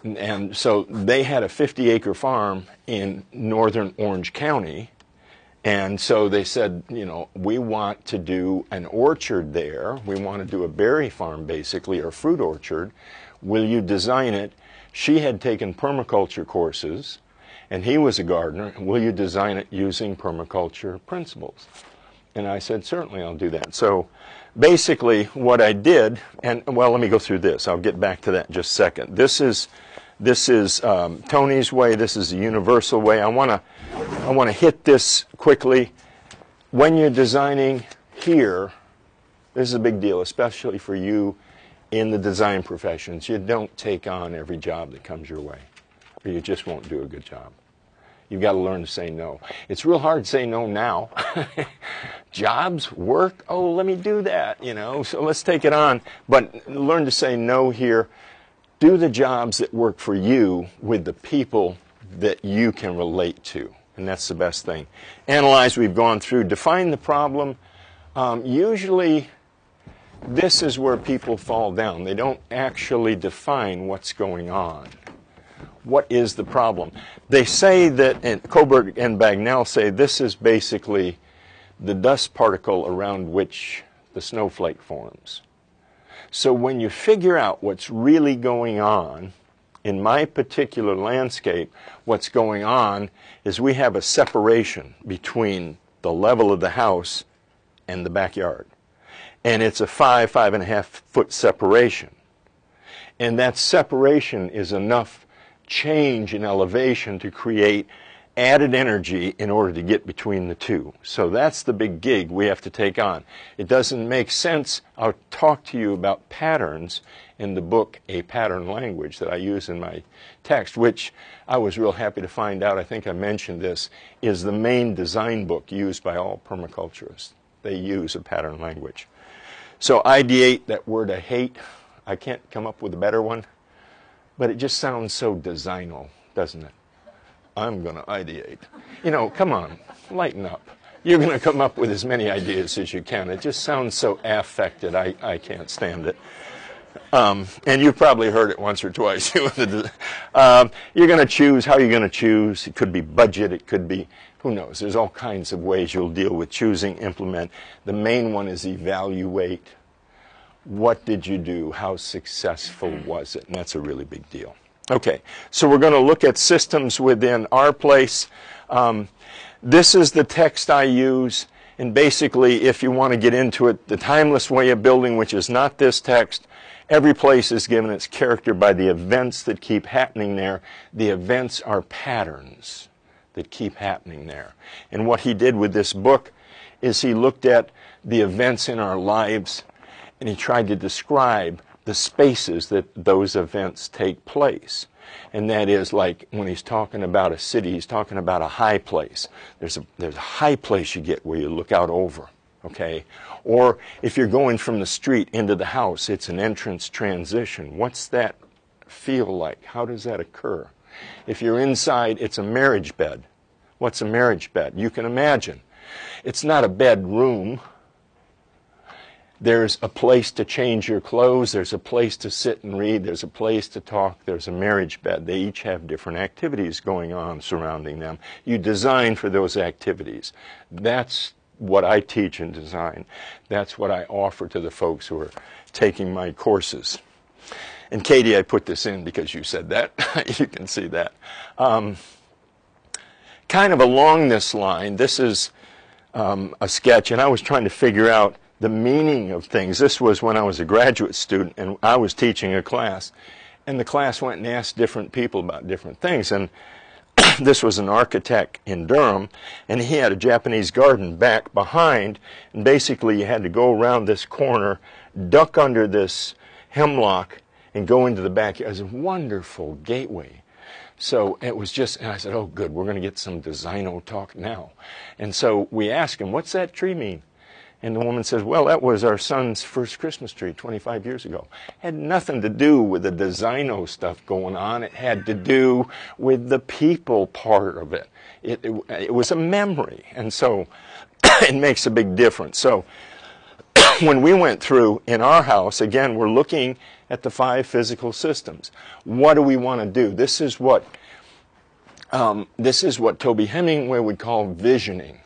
And so they had a 50-acre farm in northern Orange County, and so they said, we want to do an orchard there. We want to do a berry farm, basically, or fruit orchard. Will you design it? She had taken permaculture courses, and he was a gardener. Will you design it using permaculture principles? And I said, certainly, I'll do that. So basically what I did, and well, let me go through this. I'll get back to that in just a second. This is Tony's way. This is the universal way. I want to hit this quickly. When you're designing here, this is a big deal, especially for you in the design professions. You don't take on every job that comes your way, or you just won't do a good job. You've got to learn to say no. It's real hard to say no now. Jobs, work, oh, let me do that, so let's take it on. But learn to say no here. Do the jobs that work for you with the people that you can relate to, and that's the best thing. Analyze, we've gone through. Define the problem. Usually, this is where people fall down. They don't actually define what's going on. What is the problem? They say that, and Koberg and Bagnell say, this is basically the dust particle around which the snowflake forms. So when you figure out what's really going on, in my particular landscape, what's going on is we have a separation between the level of the house and the backyard. And it's a 5.5 foot separation. And that separation is enough change in elevation to create added energy in order to get between the two. So that's the big gig we have to take on. It doesn't make sense. I'll talk to you about patterns in the book, A Pattern Language, that I use in my text, which I was real happy to find out, I think I mentioned this, is the main design book used by all permaculturists. They use a pattern language. So ideate, that word I hate, I can't come up with a better one, but it just sounds so designal, doesn't it? I'm going to ideate. Come on, lighten up. You're going to come up with as many ideas as you can. It just sounds so affected. I can't stand it. And you've probably heard it once or twice. You're going to choose. How are you going to choose? It could be budget. It could be, who knows? There's all kinds of ways you'll deal with choosing, implement. The main one is evaluate. What did you do? How successful was it? And that's a really big deal. Okay, so we're going to look at systems within our place. This is the text I use. And basically, if you want to get into it, the timeless way of building, which is not this text, every place is given its character by the events that keep happening there. The events are patterns that keep happening there. And what he did with this book is he looked at the events in our lives and he tried to describe the spaces that those events take place. And that is like when he's talking about a city, he's talking about a high place. There's a high place you get where you look out over, okay? Or if you're going from the street into the house, it's an entrance transition. What's that feel like? How does that occur? If you're inside, it's a marriage bed. What's a marriage bed? You can imagine. It's not a bedroom. There's a place to change your clothes. There's a place to sit and read. There's a place to talk. There's a marriage bed. They each have different activities going on surrounding them. You design for those activities. That's what I teach in design. That's what I offer to the folks who are taking my courses. And Katie, I put this in because you said that. You can see that. Kind of along this line, this is a sketch, and I was trying to figure out the meaning of things. This was when I was a graduate student and I was teaching a class, and the class went and asked different people about different things. And this was an architect in Durham, and he had a Japanese garden back behind, and basically you had to go around this corner, duck under this hemlock, and go into the back. It was a wonderful gateway. So it was just, and I said, oh good, we're going to get some designo talk now. And so we asked him, what's that tree mean? And the woman says, well, that was our son's first Christmas tree 25 years ago. It had nothing to do with the designo stuff going on. It had to do with the people part of it. It was a memory. And so it makes a big difference. So when we went through in our house, again, we're looking at the 5 physical systems. What do we want to do? This is what Toby Hemingway would call visioning.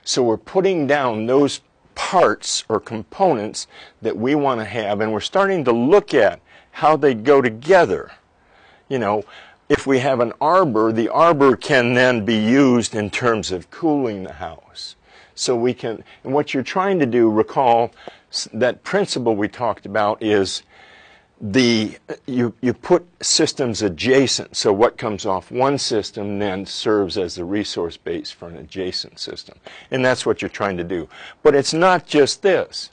So we're putting down those parts or components that we want to have, and we're starting to look at how they go together. You know, if we have an arbor, the arbor can then be used in terms of cooling the house. So we can, and what you're trying to do, recall that principle we talked about is you put systems adjacent, so what comes off one system then serves as the resource base for an adjacent system. And that's what you're trying to do. But it's not just this.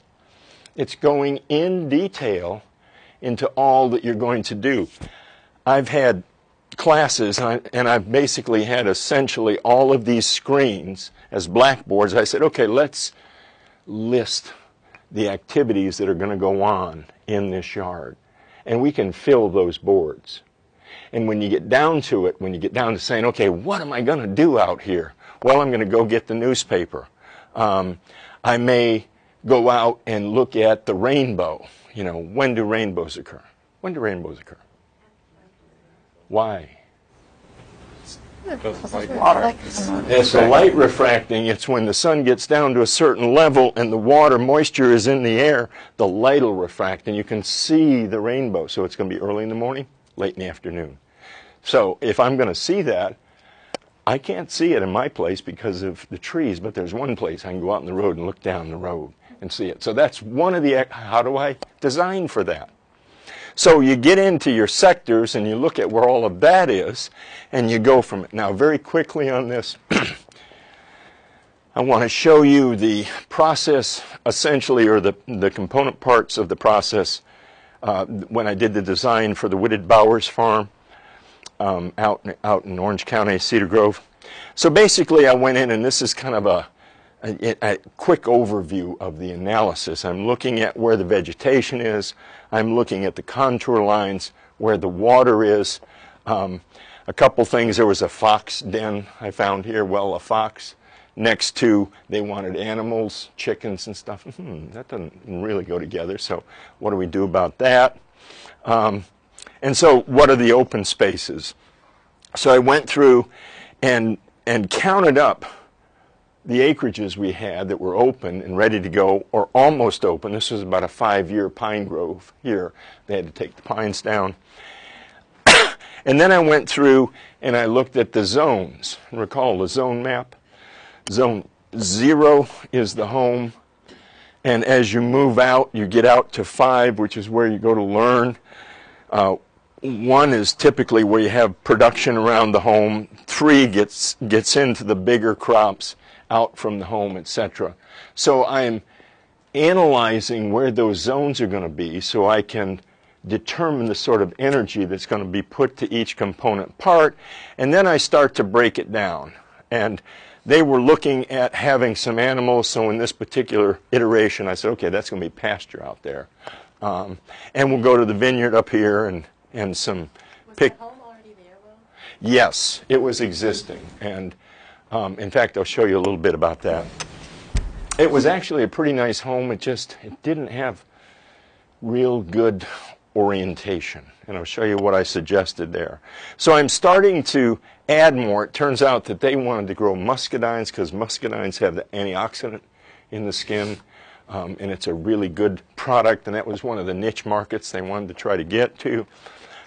It's going in detail into all that you're going to do. I've had classes, and I've basically had essentially all of these screens as blackboards. I said, okay, let's list the activities that are going to go on in this yard. And we can fill those boards. And when you get down to it, when you get down to saying, okay, what am I going to do out here? Well, I'm going to go get the newspaper. I may go out and look at the rainbow. You know, when do rainbows occur? When do rainbows occur? Why? It's the light refracting. It's when the sun gets down to a certain level and the water moisture is in the air, the light will refract and you can see the rainbow. So it's going to be early in the morning, late in the afternoon. So if I'm going to see that, I can't see it in my place because of the trees, but there's one place I can go out on the road and look down the road and see it. So that's one of the, how do I design for that? So you get into your sectors and you look at where all of that is and you go from it. Now very quickly on this, I want to show you the process essentially, or the component parts of the process when I did the design for the Whitted Bowers farm out in Orange County, Cedar Grove. So basically I went in, and this is kind of a quick overview of the analysis. I'm looking at where the vegetation is. I'm looking at the contour lines, where the water is. A couple things. There was a fox den I found here. Well, a fox next to, they wanted animals, chickens and stuff. That doesn't really go together, so what do we do about that? And so what are the open spaces? So I went through and counted up the acreages we had that were open and ready to go, or almost open. This was about a 5-year pine grove here. They had to take the pines down. And then I went through and I looked at the zones. Recall the zone map? Zone 0 is the home. And as you move out, you get out to 5, which is where you go to learn. 1 is typically where you have production around the home. 3 gets into the bigger crops out from the home, etc. So I'm analyzing where those zones are going to be so I can determine the sort of energy that's going to be put to each component part, and then I start to break it down. And they were looking at having some animals, so in this particular iteration I said, okay, that's going to be pasture out there. And we'll go to the vineyard up here and some Was the home already there, Will? Yes, it was existing, and in fact I'll show you a little bit about that. It was actually a pretty nice home. It didn't have real good orientation, and I'll show you what I suggested there. So I'm starting to add more. It turns out that they wanted to grow muscadines because muscadines have the antioxidant in the skin, and it's a really good product, and that was one of the niche markets they wanted to try to get to.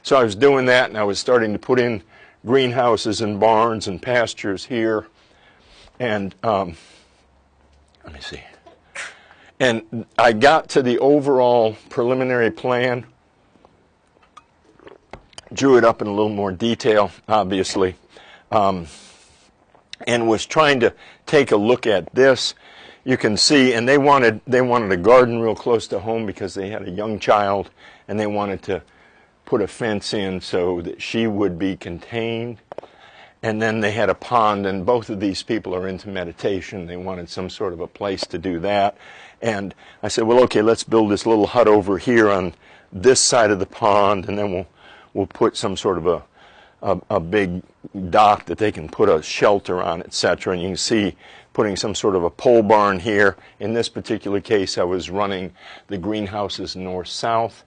So I was doing that, and I was starting to put in greenhouses and barns and pastures here, and let me see. And I got to the overall preliminary plan, drew it up in a little more detail, obviously, and was trying to take a look at this. You can see, and they wanted a garden real close to home because they had a young child, and they wanted to put a fence in so that she would be contained. And then they had a pond, and both of these people are into meditation. They wanted some sort of a place to do that. And I said, well, okay, let's build this little hut over here on this side of the pond, and then we'll put some sort of a big dock that they can put a shelter on, etc. And you can see putting some sort of a pole barn here. In this particular case, I was running the greenhouses north-south.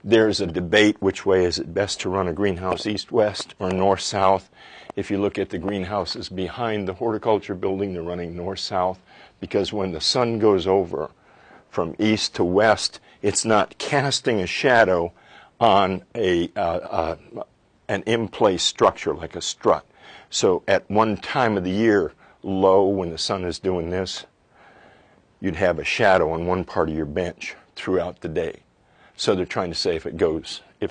There's a debate which way is it best to run a greenhouse, east-west or north-south. If you look at the greenhouses behind the horticulture building, they're running north-south because when the sun goes over from east to west, it's not casting a shadow on an in-place structure like a strut. So at one time of the year, low, when the sun is doing this, you'd have a shadow on one part of your bench throughout the day. So they're trying to say if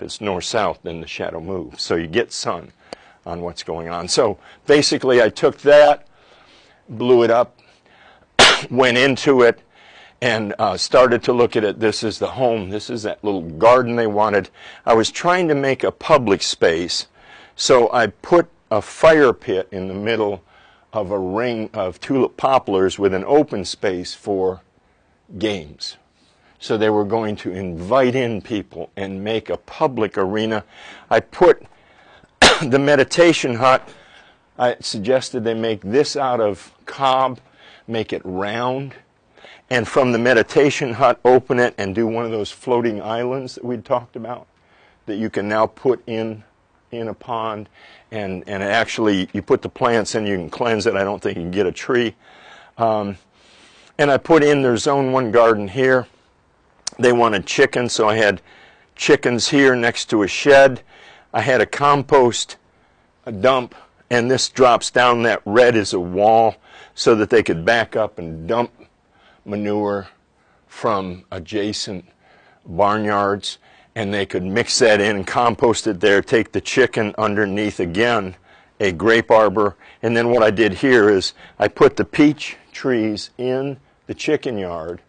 it's north-south, then the shadow moves. So you get sun on what's going on. So basically I took that, blew it up, went into it, and started to look at it. This is the home. This is that little garden they wanted. I was trying to make a public space, so I put a fire pit in the middle of a ring of tulip poplars with an open space for games. So they were going to invite in people and make a public arena. I put the meditation hut, I suggested they make this out of cob, make it round, and from the meditation hut open it and do one of those floating islands that we'd talked about that you can now put in a pond, and actually you put the plants in, you can cleanse it. I don't think you can get a tree. And I put in their Zone 1 garden here. They wanted chickens, so I had chickens here next to a shed. I had a compost, a dump, and this drops down. That red is a wall so that they could back up and dump manure from adjacent barnyards, and they could mix that in and compost it there, take the chicken underneath again, a grape arbor. And then what I did here is I put the peach trees in the chicken yard,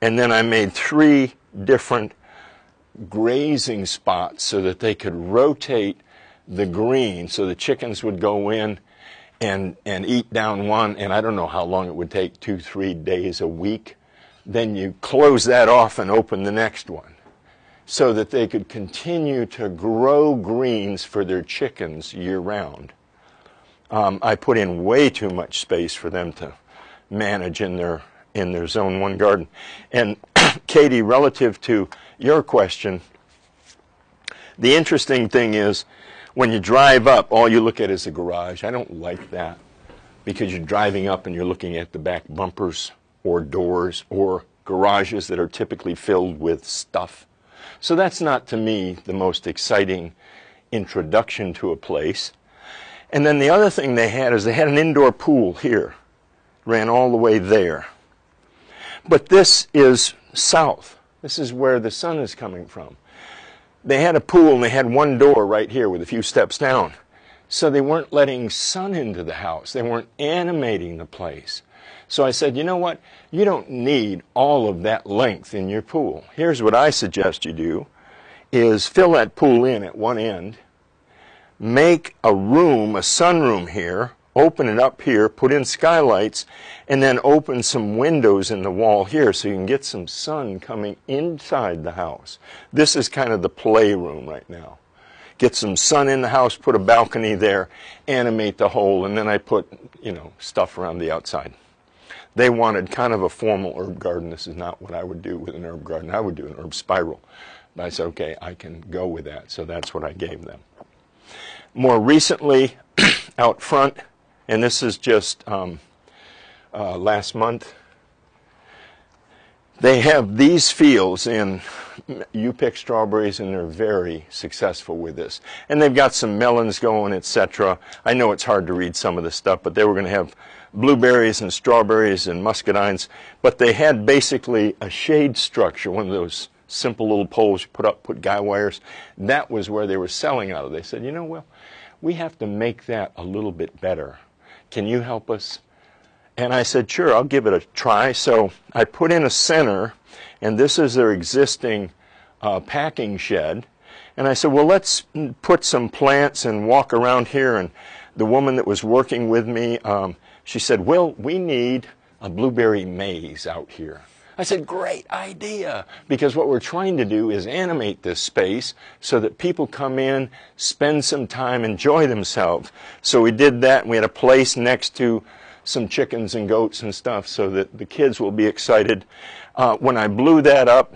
and then I made 3 different grazing spots so that they could rotate the green, so the chickens would go in and eat down one, and I don't know how long it would take, 2-3 days a week. Then you close that off and open the next one so that they could continue to grow greens for their chickens year round. I put in way too much space for them to manage in their Zone 1 garden. And Katie, relative to your question, the interesting thing is when you drive up, all you look at is a garage. I don't like that because you're driving up and you're looking at the back bumpers or doors or garages that are typically filled with stuff. So that's not, to me, the most exciting introduction to a place. And then the other thing they had is they had an indoor pool here. Ran all the way there. But this is south. This is where the sun is coming from. They had a pool and they had one door right here with a few steps down. So they weren't letting sun into the house. They weren't animating the place. So I said, you know what? You don't need all of that length in your pool. Here's what I suggest you do, is fill that pool in at one end, make a room, a sunroom here, open it up here, put in skylights, and then open some windows in the wall here so you can get some sun coming inside the house. This is kind of the playroom right now. Get some sun in the house, put a balcony there, animate the whole, and then I put, stuff around the outside. They wanted kind of a formal herb garden. This is not what I would do with an herb garden. I would do an herb spiral. But I said, okay, I can go with that. So that's what I gave them. More recently, out front, and this is just last month, they have these fields in, you pick strawberries and they're very successful with this. And they've got some melons going, etc. I know it's hard to read some of this stuff, but they were going to have blueberries and strawberries and muscadines. But they had basically a shade structure, one of those simple little poles you put up, put guy wires. That was where they were selling out of. They said, well, we have to make that a little bit better. Can you help us? And I said, sure, I'll give it a try. So I put in a center, and this is their existing packing shed. And I said, well, let's put some plants and walk around here. And the woman that was working with me, she said, well, we need a blueberry maze out here. I said, great idea, because what we're trying to do is animate this space so that people come in, spend some time, enjoy themselves. So we did that, and we had a place next to some chickens and goats and stuff so that the kids will be excited. When I blew that up,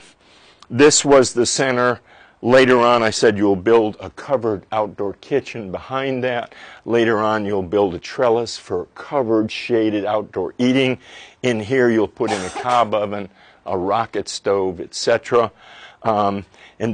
this was the center. Later on, I said you'll build a covered outdoor kitchen behind that. Later on, you'll build a trellis for covered, shaded outdoor eating. In here, you'll put in a cob oven, a rocket stove, etc. And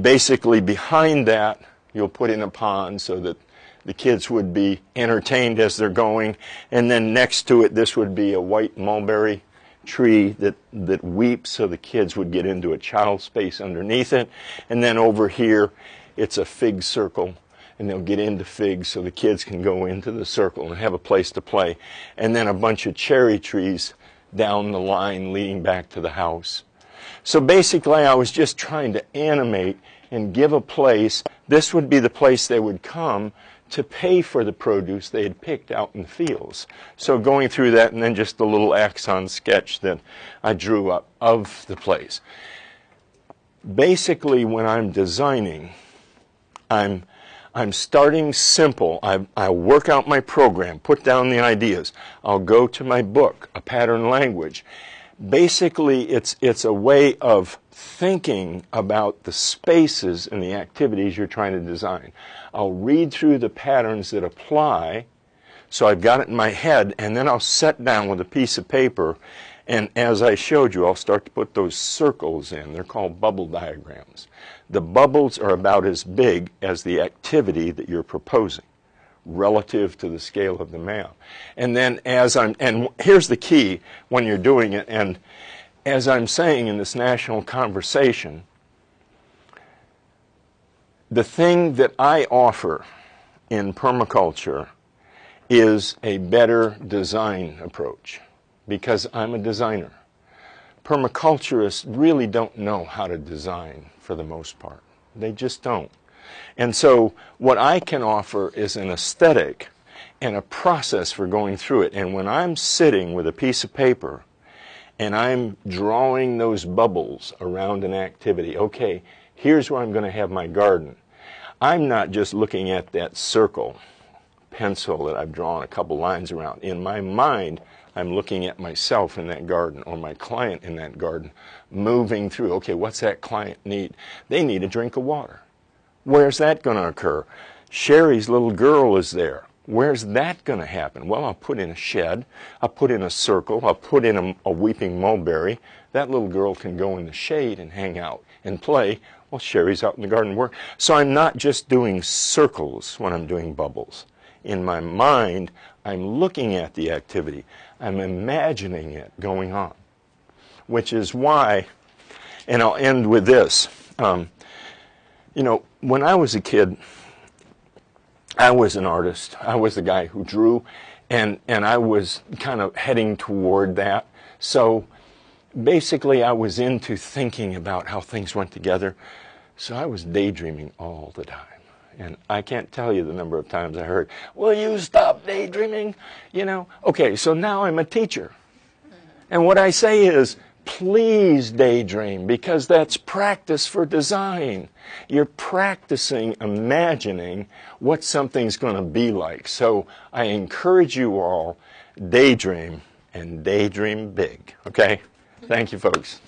basically, behind that, you'll put in a pond so that the kids would be entertained as they're going. And then next to it, this would be a white mulberry tree that weeps so the kids would get into a child space underneath it. And then over here, it's a fig circle, and they'll get into figs so the kids can go into the circle and have a place to play. And then a bunch of cherry trees down the line leading back to the house. So basically, I was just trying to animate and give a place. This would be the place they would come to pay for the produce they had picked out in the fields. So going through that, and then just a little axon sketch that I drew up of the place. Basically, when I'm designing, I'm starting simple. I work out my program, put down the ideas. I'll go to my book, a pattern language. Basically, it's a way of thinking about the spaces and the activities you're trying to design. I'll read through the patterns that apply, so I've got it in my head, and then I'll sit down with a piece of paper, and as I showed you, I'll start to put those circles in. They're called bubble diagrams. The bubbles are about as big as the activity that you're proposing relative to the scale of the map. And then and here's the key when you're doing it, and as I'm saying in this national conversation, the thing that I offer in permaculture is a better design approach, because I'm a designer. Permaculturists really don't know how to design for the most part. They just don't. And so what I can offer is an aesthetic and a process for going through it. And when I'm sitting with a piece of paper and I'm drawing those bubbles around an activity, okay, here's where I'm going to have my garden. I'm not just looking at that circle pencil that I've drawn a couple lines around. In my mind, I'm looking at myself in that garden or my client in that garden, moving through, okay, what's that client need? They need a drink of water. Where's that going to occur? Sherry's little girl is there. Where's that going to happen? Well, I'll put in a shed. I'll put in a circle. I'll put in a weeping mulberry. That little girl can go in the shade and hang out and play while Sherry's out in the garden work. So I'm not just doing circles when I'm doing bubbles. In my mind, I'm looking at the activity. I'm imagining it going on, which is why, and I'll end with this. When I was a kid, I was an artist. I was the guy who drew, and I was kind of heading toward that. So basically, I was into thinking about how things went together. So I was daydreaming all the time. And I can't tell you the number of times I heard, "Will you stop daydreaming?" Okay, so now I'm a teacher. And what I say is, please daydream, because that's practice for design. You're practicing imagining what something's going to be like. So I encourage you all, daydream, and daydream big. Okay? Thank you, folks.